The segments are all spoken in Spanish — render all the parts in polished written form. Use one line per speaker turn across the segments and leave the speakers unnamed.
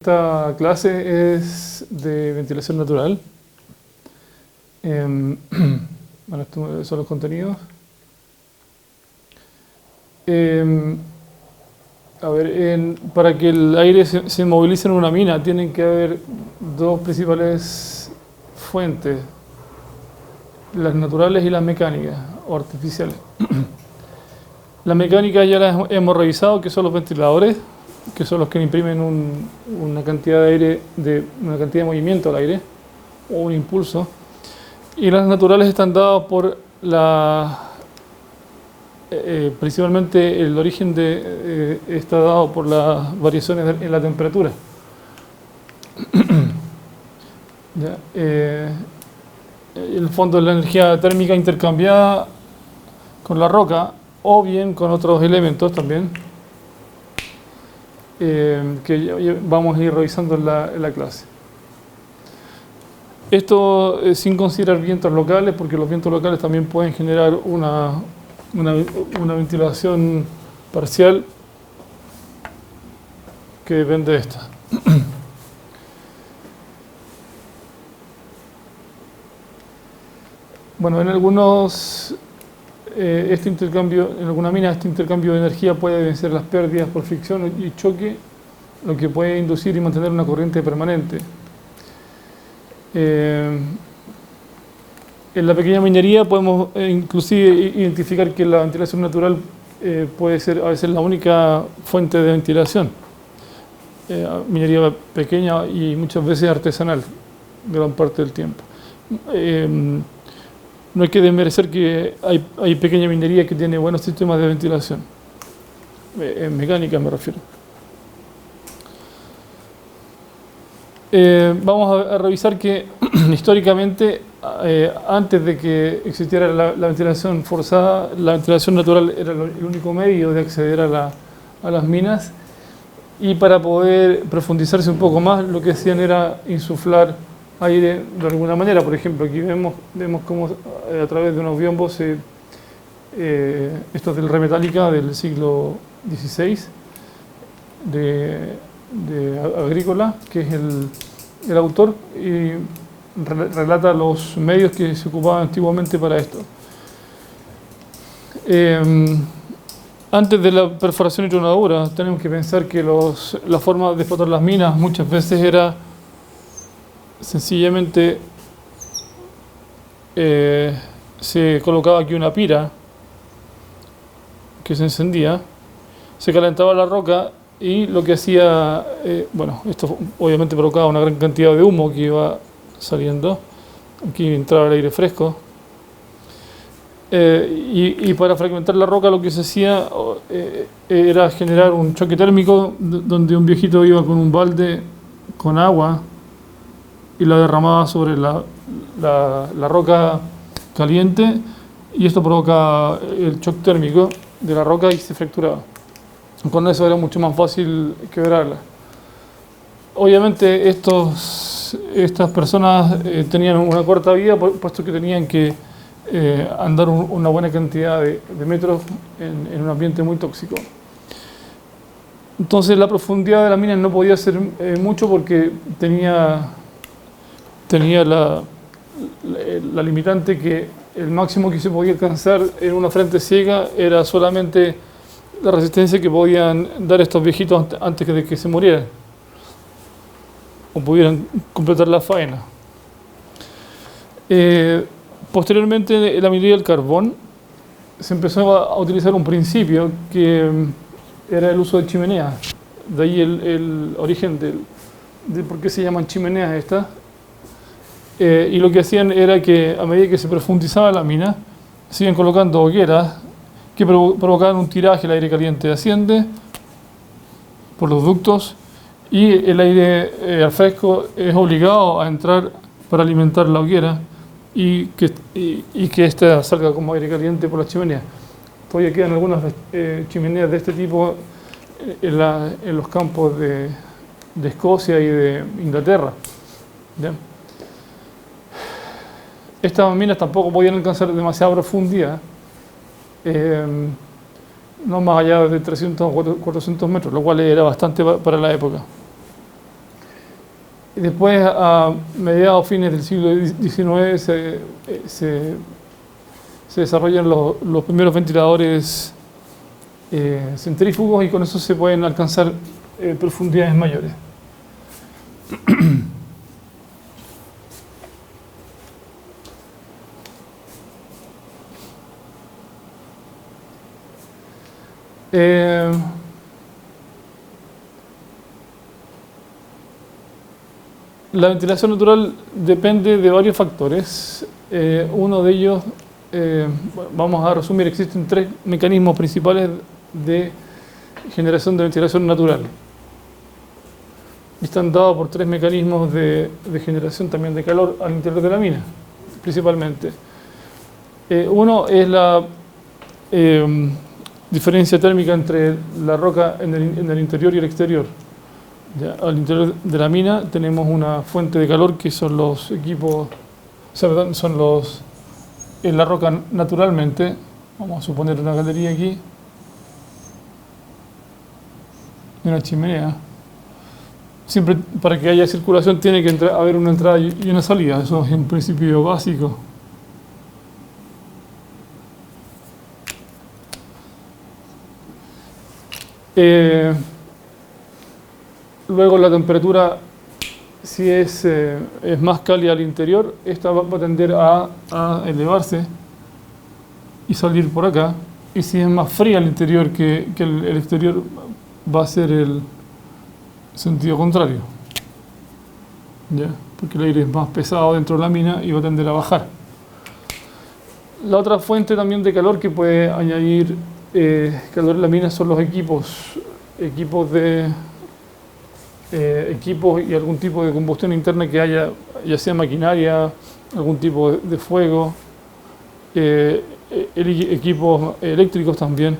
Esta clase es de ventilación natural. Bueno, estos son los contenidos. Para que el aire se movilice en una mina, tienen que haber dos principales fuentes: las naturales y las mecánicas o artificiales. Las mecánicas ya las hemos revisado, que son los ventiladores, que son los que imprimen una cantidad de aire, una cantidad de movimiento al aire, o un impulso. Y las naturales están dadas por principalmente el origen está dado por las variaciones en la temperatura. ¿Ya? En el fondo, la energía térmica intercambiada con la roca o bien con otros elementos también, que vamos a ir revisando en la clase. Esto sin considerar vientos locales, porque los vientos locales también pueden generar una ventilación parcial que depende de esta. Bueno, en alguna mina este intercambio de energía puede vencer las pérdidas por fricción y choque, lo que puede inducir y mantener una corriente permanente. En la pequeña minería podemos inclusive identificar que la ventilación natural puede ser a veces la única fuente de ventilación. Minería pequeña y muchas veces artesanal, gran parte del tiempo. No hay que desmerecer que hay pequeña minería que tiene buenos sistemas de ventilación. En mecánica me refiero. Vamos a revisar que históricamente, antes de que existiera la ventilación forzada, la ventilación natural era el único medio de acceder a las minas, y para poder profundizarse un poco más, lo que hacían era insuflar aire de alguna manera. Por ejemplo, aquí vemos cómo a través de unos biombos, esto es del Remetálica del siglo XVI, de Agrícola, que es el autor, y relata los medios que se ocupaban antiguamente para esto. Antes de la perforación y tronadura, tenemos que pensar que la forma de explotar las minas muchas veces era sencillamente se colocaba aquí una pira que se encendía, se calentaba la roca, y lo que hacía, esto obviamente provocaba una gran cantidad de humo que iba saliendo. Aquí entraba el aire fresco. Y para fragmentar la roca lo que se hacía era generar un choque térmico, donde un viejito iba con un balde con agua y la derramaba sobre la roca caliente, y esto provoca el shock térmico de la roca y se fracturaba. Con eso era mucho más fácil quebrarla. Obviamente estas personas tenían una corta vida, puesto que tenían que andar una buena cantidad de metros en un ambiente muy tóxico. Entonces la profundidad de la mina no podía ser mucho, porque tenía la limitante que el máximo que se podía alcanzar en una frente ciega era solamente la resistencia que podían dar estos viejitos antes de que se murieran o pudieran completar la faena. Posteriormente, en la minería del carbón se empezó a utilizar un principio que era el uso de chimeneas. De ahí el origen de por qué se llaman chimeneas estas. Y lo que hacían era que, a medida que se profundizaba la mina, se iban colocando hogueras que provocaban un tiraje. El aire caliente asciende por los ductos, y el aire al fresco es obligado a entrar para alimentar la hoguera y que ésta salga como aire caliente por las chimeneas. Todavía quedan algunas chimeneas de este tipo en los campos de Escocia y de Inglaterra. ¿Ya? Estas minas tampoco podían alcanzar demasiada profundidad, no más allá de 300 o 400 metros, lo cual era bastante para la época. Y después, a mediados fines del siglo XIX, se desarrollan los primeros ventiladores centrífugos y con eso se pueden alcanzar profundidades mayores. La ventilación natural depende de varios factores. Uno de ellos, vamos a resumir, existen tres mecanismos principales de generación de ventilación natural. Están dados por tres mecanismos de generación también de calor al interior de la mina, principalmente. Uno es la diferencia térmica entre la roca en el interior y el exterior. Ya, al interior de la mina tenemos una fuente de calor que son los equipos, o sea, perdón, son los en la roca naturalmente. Vamos a suponer una galería aquí y una chimenea. Siempre para que haya circulación tiene que haber una entrada y una salida. Eso es un principio básico. Luego la temperatura, si es más cálida al interior, esta va a tender a elevarse y salir por acá. Y si es más fría al interior que el exterior, va a ser el sentido contrario. ¿Ya? Porque el aire es más pesado dentro de la mina y va a tender a bajar. La otra fuente también de calor que puede añadir calor en la mina son los equipos y algún tipo de combustión interna que haya, ya sea maquinaria, algún tipo de fuego, equipos eléctricos también.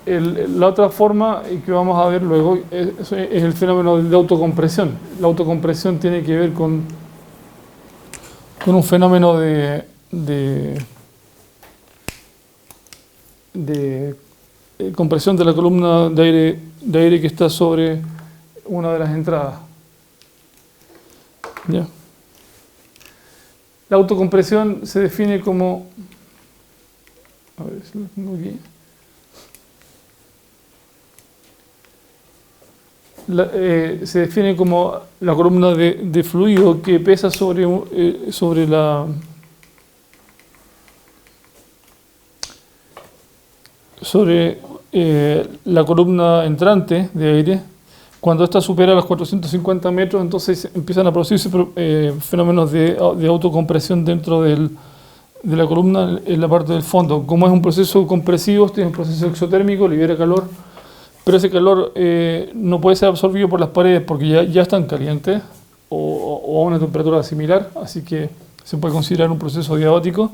La otra forma que vamos a ver luego es el fenómeno de autocompresión. La autocompresión tiene que ver con un fenómeno de compresión de la columna de aire que está sobre una de las entradas. ¿Ya? La autocompresión se define como, a ver si lo tengo aquí. Se define como la columna de fluido que pesa sobre la columna entrante de aire. Cuando ésta supera los 450 metros, entonces empiezan a producirse fenómenos de autocompresión dentro de la columna en la parte del fondo. Como es un proceso compresivo, este es un proceso exotérmico, libera calor, pero ese calor no puede ser absorbido por las paredes porque ya están calientes o a una temperatura similar, así que se puede considerar un proceso diabático.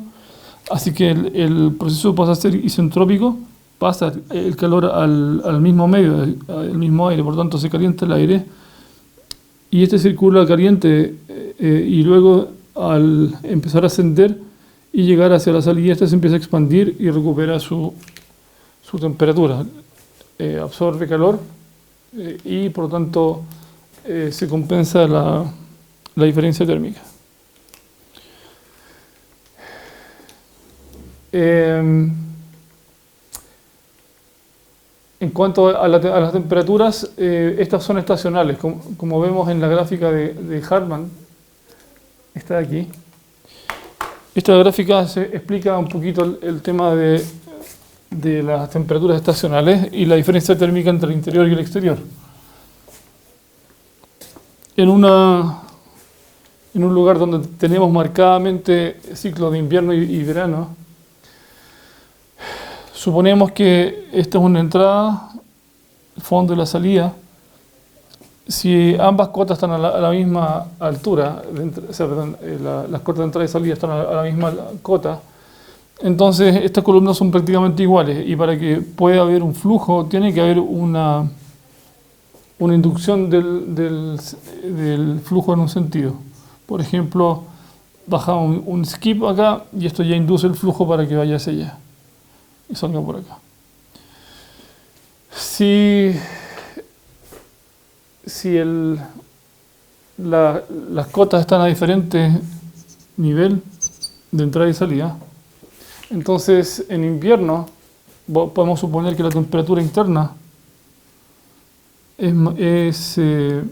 Así que el proceso pasa a ser isentrópico, pasa el calor al mismo medio, al mismo aire, por tanto se calienta el aire y este circula caliente y luego al empezar a ascender y llegar hacia la salida, este se empieza a expandir y recupera su temperatura, absorbe calor y por lo tanto se compensa la diferencia térmica. En cuanto a las temperaturas, estas son estacionales, como vemos en la gráfica de Hartmann, está aquí. Esta gráfica explica un poquito el tema de las temperaturas estacionales y la diferencia térmica entre el interior y el exterior. En un lugar donde tenemos marcadamente ciclos de invierno y verano, suponemos que esta es una entrada, el fondo y la salida. Si ambas cotas están a la misma altura, o sea, perdón, las cotas de entrada y salida están a la misma cota, entonces estas columnas son prácticamente iguales y para que pueda haber un flujo tiene que haber una inducción del flujo en un sentido. Por ejemplo, baja un skip acá y esto ya induce el flujo para que vaya hacia allá y salga por acá. Si si las cotas están a diferentes nivel de entrada y salida, entonces en invierno podemos suponer que la temperatura interna es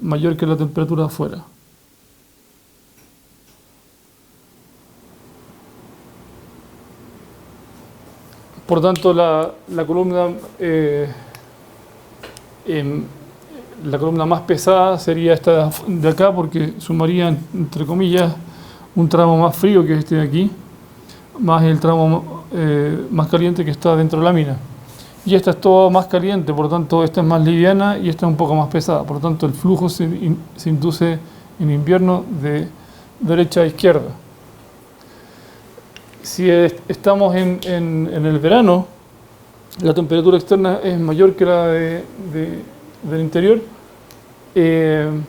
mayor que la temperatura afuera. Por tanto, la columna más pesada sería esta de acá, porque sumaría, entre comillas, un tramo más frío que este de aquí, más el tramo más caliente que está dentro de la mina. Y esta es todo más caliente, por lo tanto esta es más liviana y esta es un poco más pesada. Por lo tanto el flujo se induce en invierno de derecha a izquierda. Si estamos en el verano, la temperatura externa es mayor que la del interior. El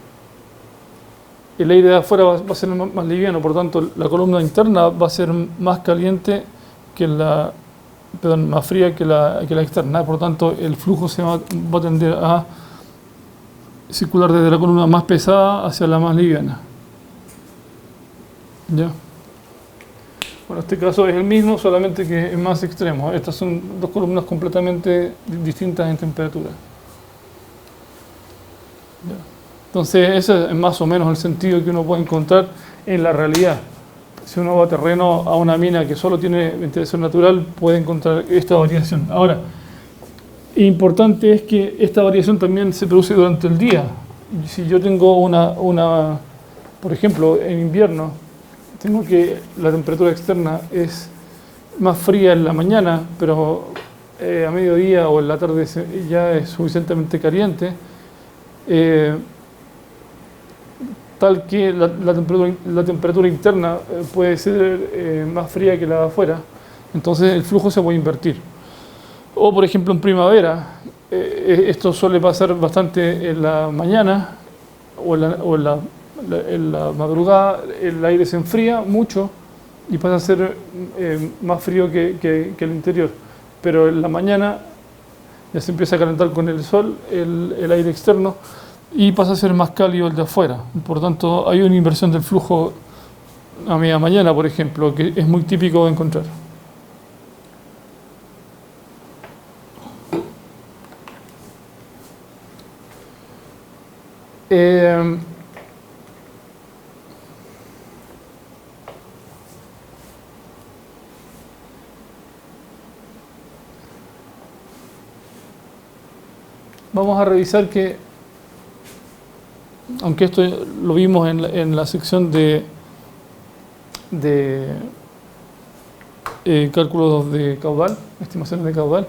aire de afuera va a ser más liviano, por lo tanto la columna interna va a ser más caliente más fría que la externa. Por lo tanto el flujo va a tender a circular desde la columna más pesada hacia la más liviana. ¿Ya? Bueno, este caso es el mismo, solamente que es más extremo. Estas son dos columnas completamente distintas en temperatura. ¿Ya? Entonces ese es más o menos el sentido que uno puede encontrar en la realidad. Si uno va a terreno, a una mina que solo tiene ventilación natural, puede encontrar esta variación. Ahora, importante es que esta variación también se produce durante el día. Si yo tengo por ejemplo, en invierno, tengo que la temperatura externa es más fría en la mañana, pero a mediodía o en la tarde ya es suficientemente caliente, tal que la temperatura interna puede ser más fría que la de afuera, entonces el flujo se puede invertir. O por ejemplo en primavera, esto suele pasar bastante en la mañana o en la madrugada, el aire se enfría mucho y pasa a ser más frío que el interior, pero en la mañana ya se empieza a calentar con el sol el aire externo y pasa a ser más cálido el de afuera. Por tanto, hay una inversión del flujo a media mañana, por ejemplo, que es muy típico de encontrar. Vamos a revisar que, aunque esto lo vimos en la sección de cálculos de caudal, estimaciones de caudal,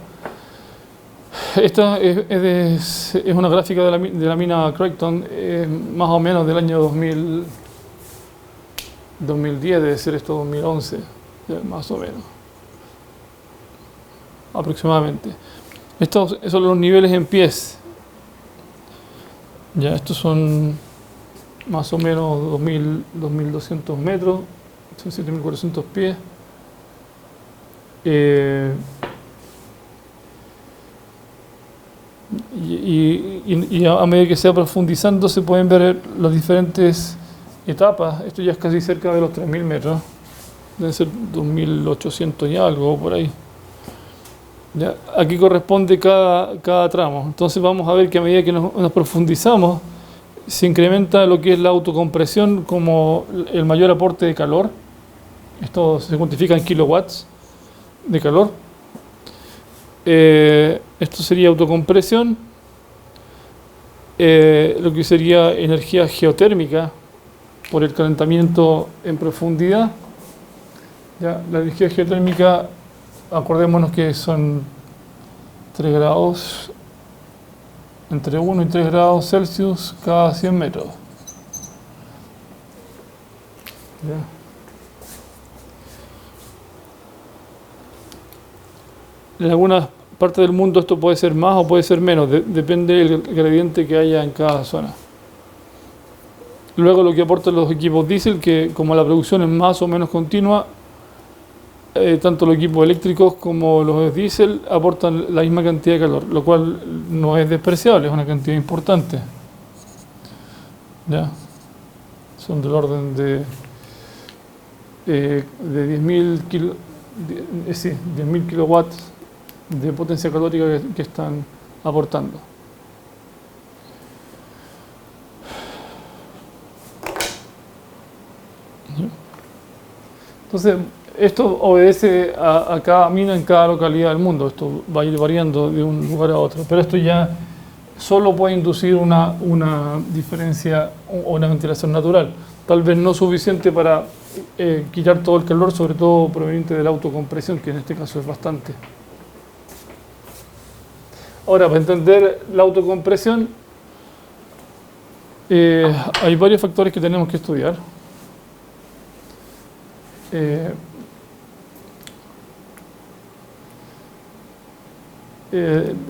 esta es una gráfica de la mina Creighton, más o menos del año 2010, debe ser esto 2011, más o menos, aproximadamente. Estos son los niveles en pies. Ya, estos son más o menos 2.200 metros, son 7.400 pies. Y a medida que se va profundizando se pueden ver las diferentes etapas. Esto ya es casi cerca de los 3.000 metros, deben ser 2.800 y algo por ahí. ¿Ya? Aquí corresponde cada tramo. Entonces vamos a ver que a medida que nos profundizamos se incrementa lo que es la autocompresión como el mayor aporte de calor. Esto se cuantifica en kilowatts de calor. Esto sería autocompresión. Lo que sería energía geotérmica por el calentamiento en profundidad. ¿Ya? La energía geotérmica, acordémonos que son 3 grados, entre 1 y 3 grados Celsius cada 100 metros. ¿Ya? En algunas partes del mundo esto puede ser más o puede ser menos, depende del gradiente que haya en cada zona. Luego lo que aportan los equipos diésel, que como la producción es más o menos continua, tanto los equipos eléctricos como los diésel aportan la misma cantidad de calor, lo cual no es despreciable, es una cantidad importante. ¿ya? Son del orden de 10.000 sí, 10.000 kilowatts de potencia calórica que están aportando. Entonces, esto obedece a cada mina en cada localidad del mundo. Esto va a ir variando de un lugar a otro. Pero esto ya solo puede inducir una diferencia o una ventilación natural. Tal vez no suficiente para quitar todo el calor, sobre todo proveniente de la autocompresión, que en este caso es bastante. Ahora, para entender la autocompresión, hay varios factores que tenemos que estudiar.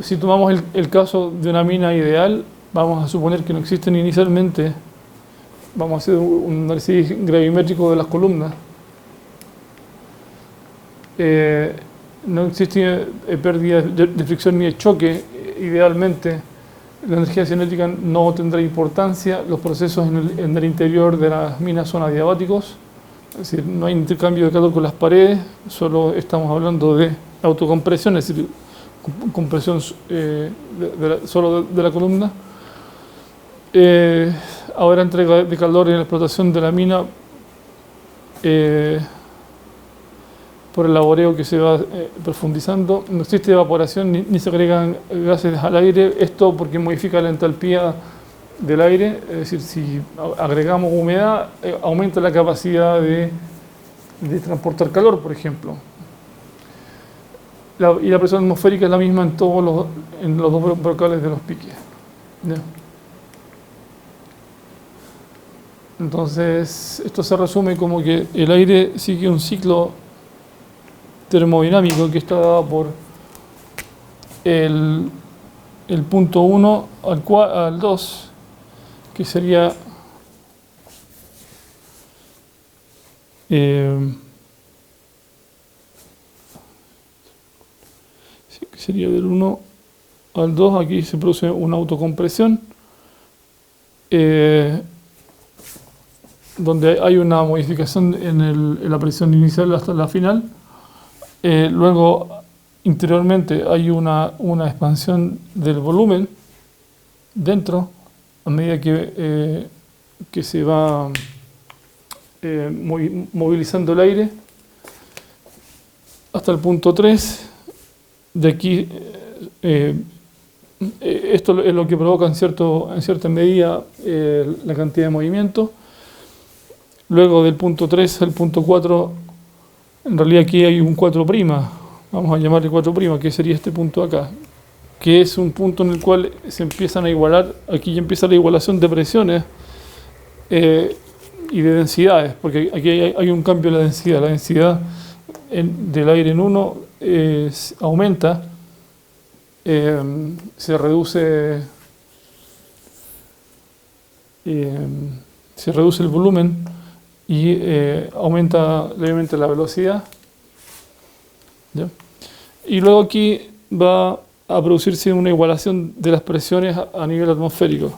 Si tomamos el caso de una mina ideal, vamos a suponer que no existen inicialmente, vamos a hacer un análisis gravimétrico de las columnas. No existe pérdida de fricción ni de choque, idealmente. La energía cinética no tendrá importancia, los procesos en el interior de las minas son adiabáticos, es decir, no hay intercambio de calor con las paredes, solo estamos hablando de autocompresión, es decir, compresión solo de la columna. Ahora entrega de calor en la explotación de la mina por el laboreo que se va profundizando. No existe evaporación ni se agregan gases al aire, esto porque modifica la entalpía del aire, es decir, si agregamos humedad, aumenta la capacidad de transportar calor, por ejemplo. Y la presión atmosférica es la misma en los dos brocales de los piques. ¿Ya? Entonces, esto se resume como que el aire sigue un ciclo termodinámico que está dado por el punto 1 al 2, que sería sería del 1 al 2, aquí se produce una autocompresión, donde hay una modificación en la presión inicial hasta la final. Luego, interiormente hay una expansión del volumen dentro, a medida que se va movilizando el aire, hasta el punto 3. De aquí, esto es lo que provoca en cierta medida la cantidad de movimiento. Luego del punto 3 al punto 4, en realidad aquí hay un 4', vamos a llamarle 4', que sería este punto acá, que es un punto en el cual se empiezan a igualar, aquí ya empieza la igualación de presiones y de densidades, porque aquí hay un cambio en la densidad del aire en 1 aumenta, se reduce el volumen y aumenta levemente la velocidad. ¿Ya? Y luego aquí va a producirse una igualación de las presiones a nivel atmosférico.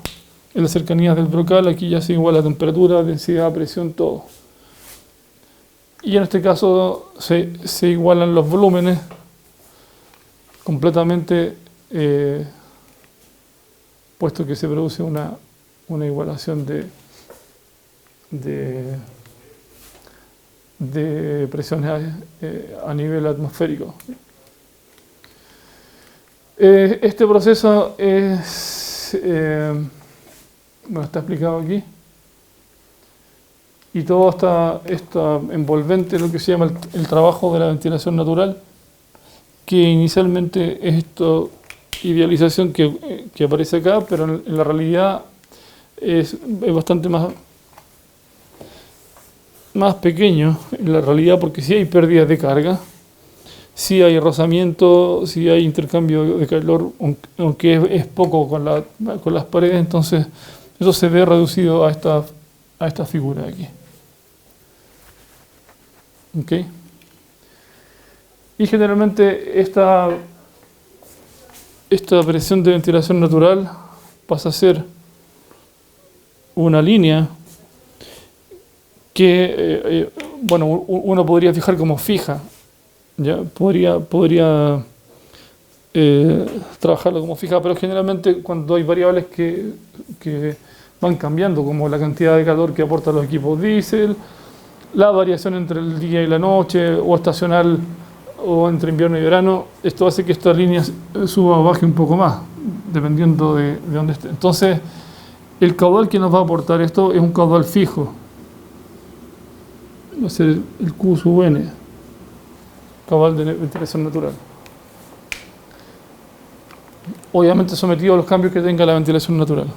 En las cercanías del brocal aquí ya se iguala temperatura, densidad, presión, todo. Y en este caso se igualan los volúmenes completamente, puesto que se produce una igualación de presiones a nivel atmosférico. Este proceso está explicado aquí. Y todo está envolvente en lo que se llama el trabajo de la ventilación natural, que inicialmente es esta idealización que aparece acá, pero en la realidad es bastante más pequeño en la realidad, porque sí hay pérdidas de carga, sí hay rozamiento, sí hay intercambio de calor, aunque es poco con las paredes, entonces eso se ve reducido a esta figura de aquí. ¿Okay? Y generalmente esta presión de ventilación natural pasa a ser una línea que, bueno, uno podría fijar como fija, ¿ya? Podría trabajarlo como fija, pero generalmente cuando hay variables que van cambiando, como la cantidad de calor que aportan los equipos diésel, la variación entre el día y la noche, o estacional, o entre invierno y verano, esto hace que esta línea suba o baje un poco más, dependiendo de dónde esté. Entonces, el caudal que nos va a aportar esto es un caudal fijo. Va a ser el Q sub n, caudal de ventilación natural. Obviamente sometido a los cambios que tenga la ventilación natural.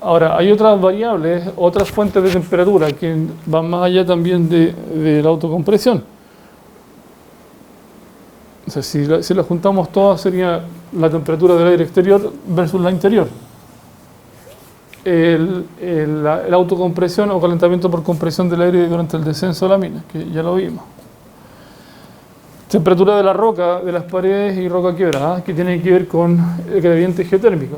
Ahora, hay otras variables, otras fuentes de temperatura que van más allá también de la autocompresión. O sea, si las juntamos todas, sería la temperatura del aire exterior versus la interior. La autocompresión o calentamiento por compresión del aire durante el descenso de la mina, que ya lo vimos. Temperatura de la roca, de las paredes y roca quebrada, que tiene que ver con el gradiente geotérmico.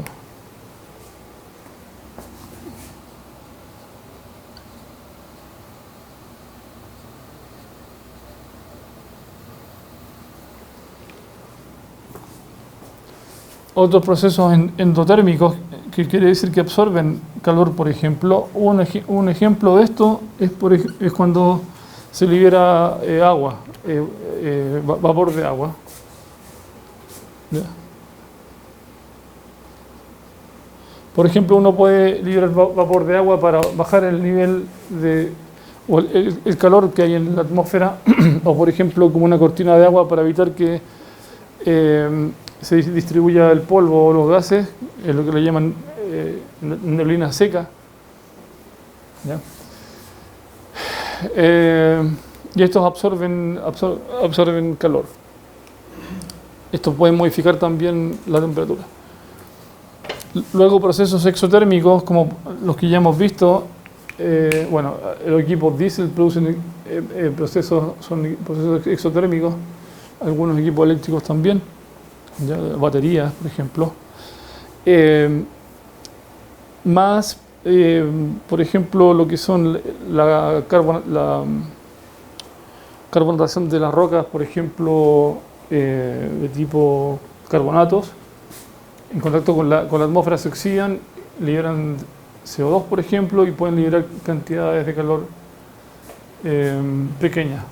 Otros procesos endotérmicos, que quiere decir que absorben calor, por ejemplo. Un ejemplo de esto es cuando se libera agua, vapor de agua. ¿Ya? Por ejemplo, uno puede liberar vapor de agua para bajar el nivel o el calor que hay en la atmósfera, o por ejemplo como una cortina de agua para evitar que se distribuya el polvo o los gases, es lo que le llaman neblina seca. ¿Ya? Y estos absorben calor. Estos pueden modificar también la temperatura. Luego procesos exotérmicos, como los que ya hemos visto, bueno, los equipos diésel producen son procesos exotérmicos, algunos equipos eléctricos también, ya, baterías, por ejemplo. Por ejemplo, lo que son la carbonatación de las rocas, por ejemplo, de tipo carbonatos, en contacto con la atmósfera se oxidan, liberan CO2, por ejemplo, y pueden liberar cantidades de calor pequeñas.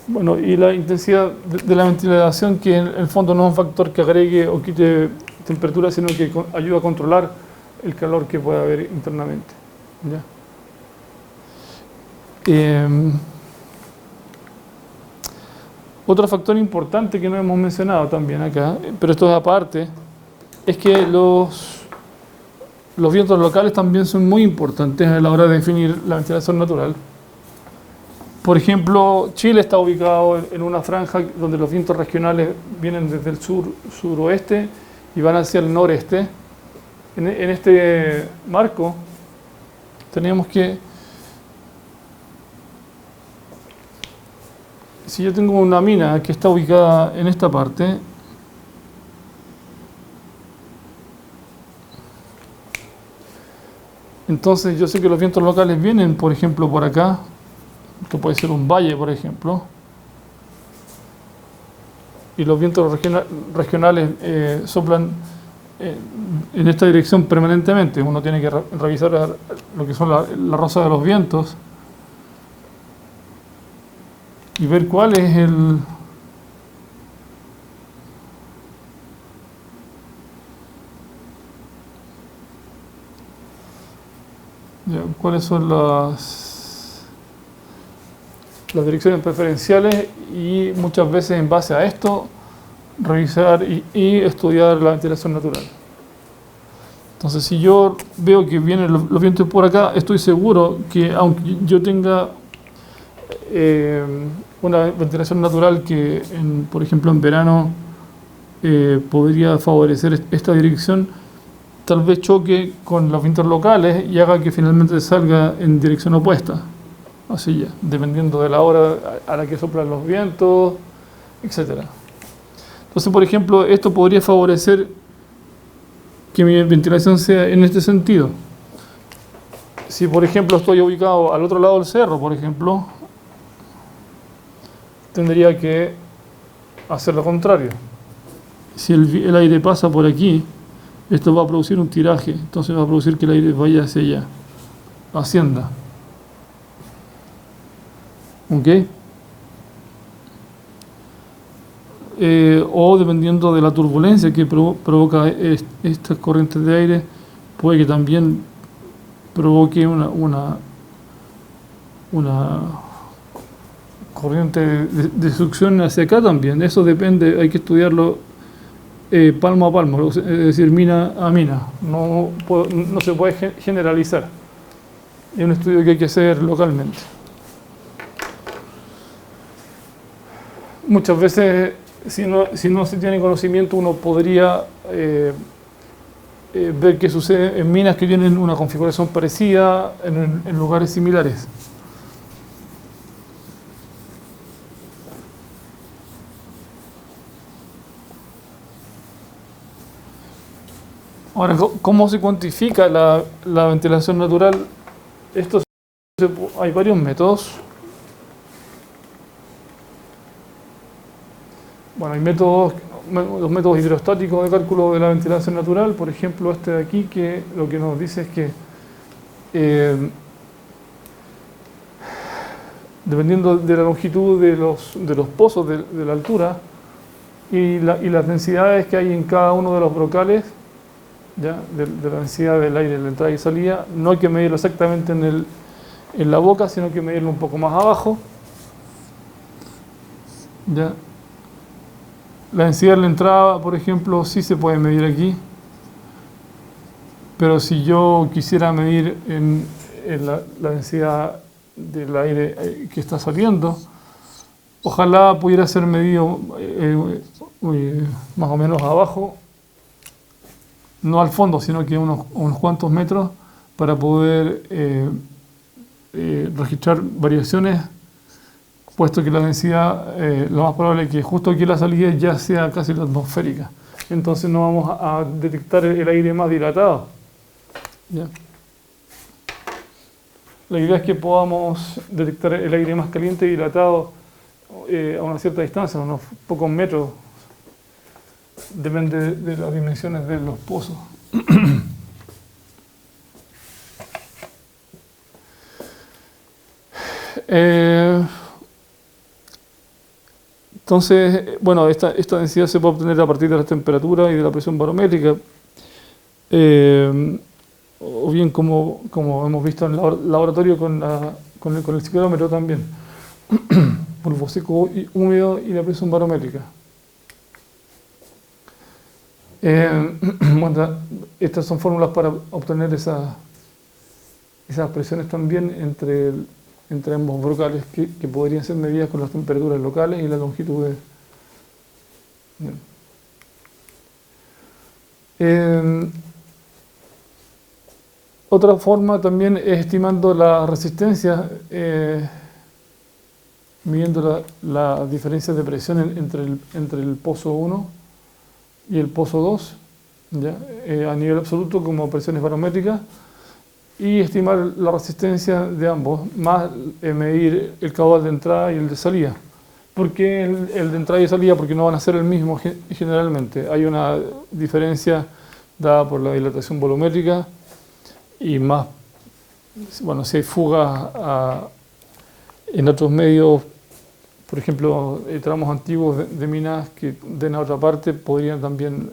Bueno, y la intensidad de la ventilación, que en el fondo no es un factor que agregue o quite temperatura, sino que ayuda a controlar el calor que pueda haber internamente. ¿Ya? Otro factor importante que no hemos mencionado también acá, pero esto es aparte, es que los vientos locales también son muy importantes a la hora de definir la ventilación natural. Por ejemplo, Chile está ubicado en una franja donde los vientos regionales vienen desde el suroeste y van hacia el noreste. En este marco tenemos que, si yo tengo una mina que está ubicada en esta parte, entonces yo sé que los vientos locales vienen, por ejemplo, por acá, que puede ser un valle, por ejemplo, y los vientos regionales soplan en esta dirección permanentemente. Uno tiene que revisar lo que son la rosa de los vientos y ver cuál es cuáles son las direcciones preferenciales, y muchas veces en base a esto revisar y estudiar la ventilación natural. Entonces, si yo veo que vienen los vientos por acá, estoy seguro que aunque yo tenga una ventilación natural que, por ejemplo, en verano podría favorecer esta dirección, tal vez choque con los vientos locales y haga que finalmente salga en dirección opuesta. así ya, dependiendo de la hora a la que soplan los vientos, etcétera. Entonces, por ejemplo, esto podría favorecer que mi ventilación sea en este sentido. Si, por ejemplo, estoy ubicado al otro lado del cerro, por ejemplo, tendría que hacer lo contrario. Si el aire pasa por aquí, esto va a producir un tiraje, entonces va a producir que el aire vaya hacia allá, ascienda. ¿Ok? O dependiendo de la turbulencia que provoca estas corrientes de aire, puede que también provoque una corriente de succión hacia acá también. Eso depende, hay que estudiarlo palmo a palmo, es decir, mina a mina. No se puede generalizar. Es un estudio que hay que hacer localmente. Muchas veces, si no se tiene conocimiento, uno podría ver qué sucede en minas que tienen una configuración parecida en lugares similares. Ahora, ¿cómo se cuantifica la ventilación natural? Hay varios métodos. Bueno, hay los métodos hidrostáticos de cálculo de la ventilación natural, por ejemplo este de aquí, que lo que nos dice es que dependiendo de la longitud de los pozos, de la altura y las densidades que hay en cada uno de los brocales, ¿ya? De la densidad del aire de entrada y salida, no hay que medirlo exactamente en la boca, sino que medirlo un poco más abajo, ¿ya? La densidad de la entrada, por ejemplo, sí se puede medir aquí, pero si yo quisiera medir en la densidad del aire que está saliendo, ojalá pudiera ser medido más o menos abajo, no al fondo, sino que unos cuantos metros, para poder registrar variaciones, puesto que la densidad, lo más probable es que justo aquí la salida ya sea casi la atmosférica. Entonces no vamos a detectar el aire más dilatado. ¿Ya? La idea es que podamos detectar el aire más caliente y dilatado a una cierta distancia, unos pocos metros. Depende de las dimensiones de los pozos. Entonces, bueno, esta densidad se puede obtener a partir de la temperatura y de la presión barométrica, o bien como hemos visto en el laboratorio con el ciclómetro también, polvo seco y húmedo y la presión barométrica. Bueno, estas son fórmulas para obtener esas presiones también entre ambos brocales que podrían ser medidas con las temperaturas locales y las longitudes. Otra forma también es estimando la resistencia, midiendo la diferencia de presión entre el pozo 1 y el pozo 2, ¿ya? A nivel absoluto como presiones barométricas, y estimar la resistencia de ambos, más medir el caudal de entrada y el de salida. ¿Por qué el de entrada y salida? Porque no van a ser el mismo generalmente. Hay una diferencia dada por la dilatación volumétrica y más, bueno, si hay fugas en otros medios, por ejemplo, tramos antiguos de minas que den a otra parte, podrían también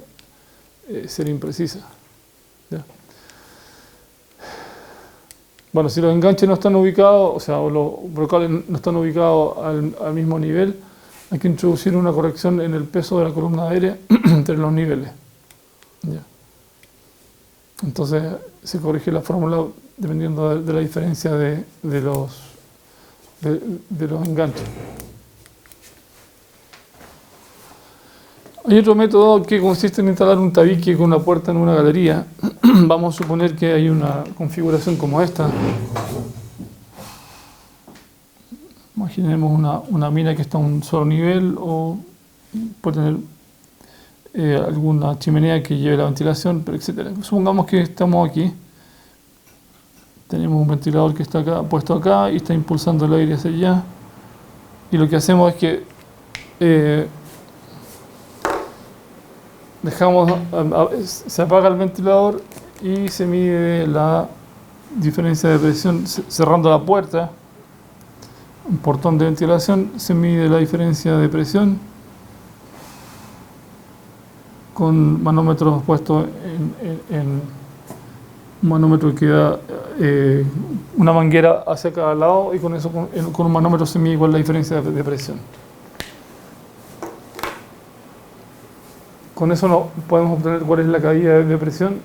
ser imprecisas. ¿Ya? Bueno, si los enganches no están ubicados, o sea, los brocales no están ubicados al mismo nivel, hay que introducir una corrección en el peso de la columna aérea entre los niveles. ¿Ya? Entonces se corrige la fórmula dependiendo de la diferencia de los enganches. Hay otro método que consiste en instalar un tabique con una puerta en una galería. Vamos a suponer que hay una configuración como esta. Imaginemos una mina que está a un solo nivel o puede tener alguna chimenea que lleve la ventilación, etc. Supongamos que estamos aquí. Tenemos un ventilador que está acá, puesto acá y está impulsando el aire hacia allá. Y lo que hacemos es que se apaga el ventilador y se mide la diferencia de presión cerrando la puerta, un portón de ventilación, se mide la diferencia de presión con manómetros puestos en un manómetro que da una manguera hacia cada lado y con eso con un manómetro se mide igual la diferencia de presión. Con eso no podemos obtener cuál es la caída de presión.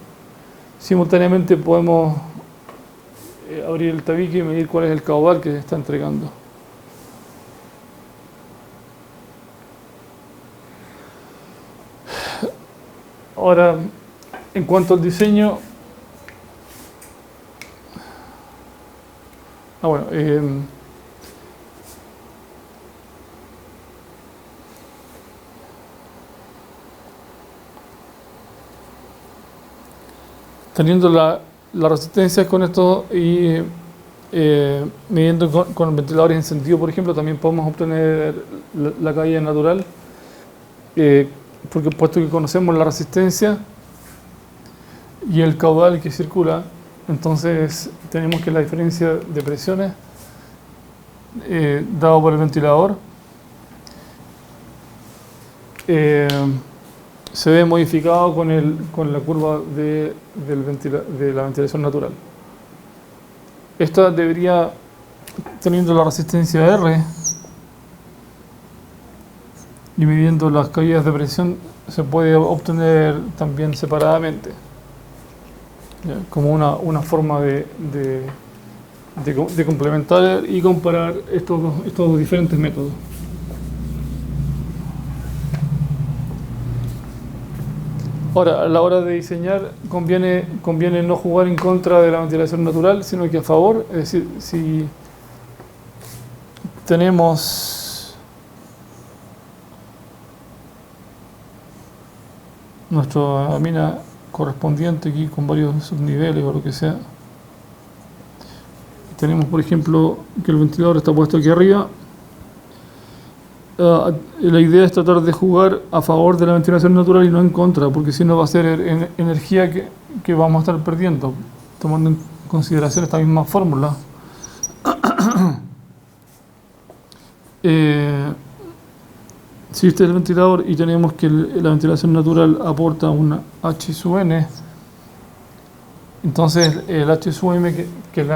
Simultáneamente podemos abrir el tabique y medir cuál es el caudal que se está entregando. Ahora, en cuanto al diseño, teniendo la resistencia con esto y midiendo con ventiladores encendidos, por ejemplo, también podemos obtener la caída natural, porque puesto que conocemos la resistencia y el caudal que circula, entonces tenemos que la diferencia de presiones dado por el ventilador se ve modificado con la curva de la ventilación natural. Esta debería, teniendo la resistencia R y midiendo las caídas de presión, se puede obtener también separadamente, ¿ya? Como una forma de complementar y comparar estos dos diferentes métodos. Ahora, a la hora de diseñar conviene no jugar en contra de la ventilación natural, sino que a favor. Es decir, si tenemos nuestra mina correspondiente aquí con varios subniveles o lo que sea, tenemos por ejemplo que el ventilador está puesto aquí arriba, la idea es tratar de jugar a favor de la ventilación natural y no en contra, porque si no va a ser energía que vamos a estar perdiendo, tomando en consideración esta misma fórmula. Si este es el ventilador y tenemos que la ventilación natural aporta una H sub n, entonces el H sub m, que es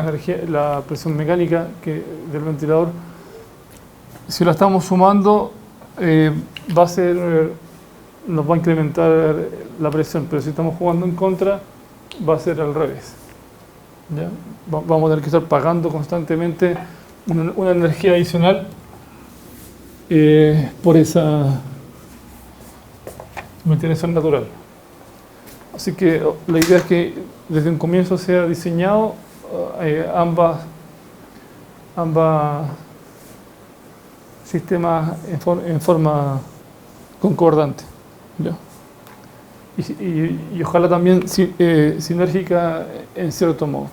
la presión mecánica del ventilador, si la estamos sumando, nos va a incrementar la presión, pero si estamos jugando en contra, va a ser al revés, ¿ya? Vamos a tener que estar pagando constantemente una energía adicional por esa ventilación natural. Así que la idea es que desde un comienzo sea diseñado ambas sistemas en forma concordante, ¿ya? Y ojalá también sinérgica en cierto modo.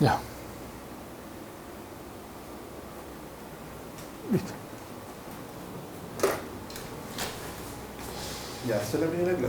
Ya. Listo.
Ya, esa es la primera clase.